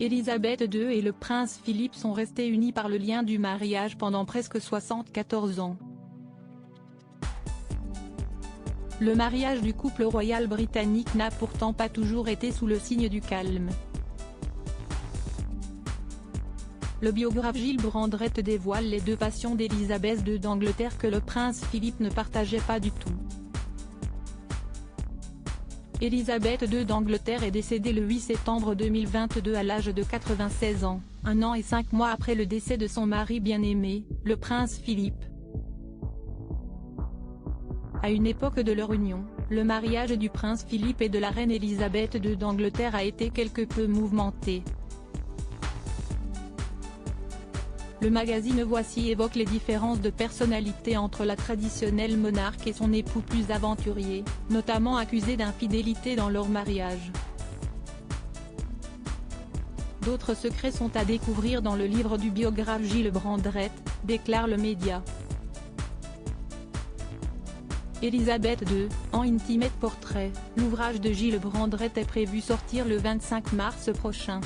Élisabeth II et le prince Philippe sont restés unis par le lien du mariage pendant presque 74 ans. Le mariage du couple royal britannique n'a pourtant pas toujours été sous le signe du calme. Le biographe Gilles Brandrett dévoile les deux passions d'Élisabeth II d'Angleterre que le prince Philippe ne partageait pas du tout. Élisabeth II d'Angleterre est décédée le 8 septembre 2022 à l'âge de 96 ans, 1 an et 5 mois après le décès de son mari bien-aimé, le prince Philippe. À une époque de leur union, le mariage du prince Philippe et de la reine Élisabeth II d'Angleterre a été quelque peu mouvementé. Le magazine Voici évoque les différences de personnalité entre la traditionnelle monarque et son époux plus aventurier, notamment accusé d'infidélité dans leur mariage. D'autres secrets sont à découvrir dans le livre du biographe Gilles Brandrett, déclare le média. Élisabeth II, en Intimate Portrait, l'ouvrage de Gilles Brandrett est prévu sortir le 25 mars prochain.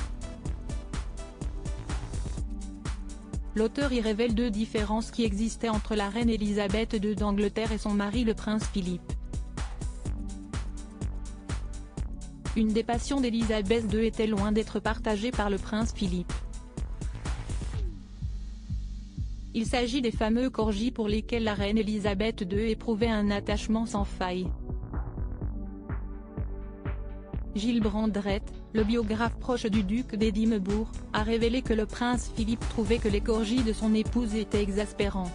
L'auteur y révèle deux différences qui existaient entre la reine Élisabeth II d'Angleterre et son mari le prince Philippe. Une des passions d'Élisabeth II était loin d'être partagée par le prince Philippe. Il s'agit des fameux corgis pour lesquels la reine Élisabeth II éprouvait un attachement sans faille. Gilles Brandrett, le biographe proche du duc d'Édimbourg, a révélé que le prince Philippe trouvait que les corgis de son épouse étaient exaspérants.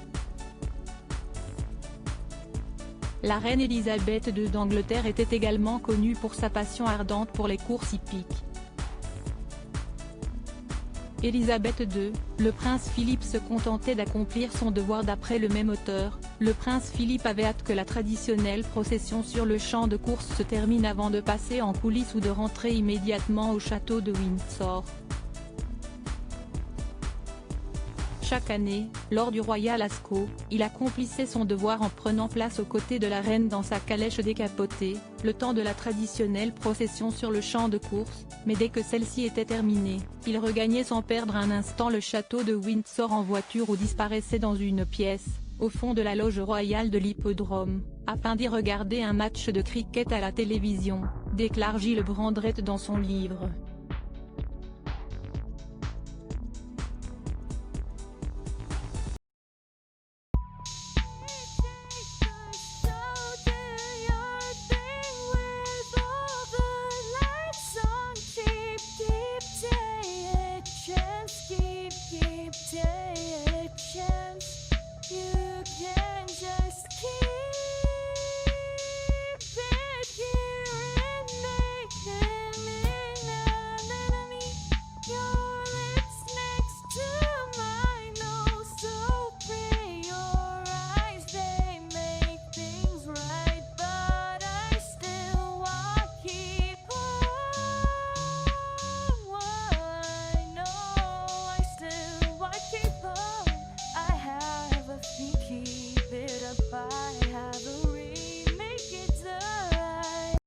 La reine Élisabeth II d'Angleterre était également connue pour sa passion ardente pour les courses hippiques. Élisabeth II, le prince Philippe se contentait d'accomplir son devoir d'après le même auteur. Le prince Philippe avait hâte que la traditionnelle procession sur le champ de course se termine avant de passer en coulisses ou de rentrer immédiatement au château de Windsor. Chaque année, lors du Royal Ascot, il accomplissait son devoir en prenant place aux côtés de la reine dans sa calèche décapotée, le temps de la traditionnelle procession sur le champ de course, mais dès que celle-ci était terminée, il regagnait sans perdre un instant le château de Windsor en voiture ou disparaissait dans une pièce, au fond de la loge royale de l'hippodrome, afin d'y regarder un match de cricket à la télévision, déclare Gilles Brandrett dans son livre.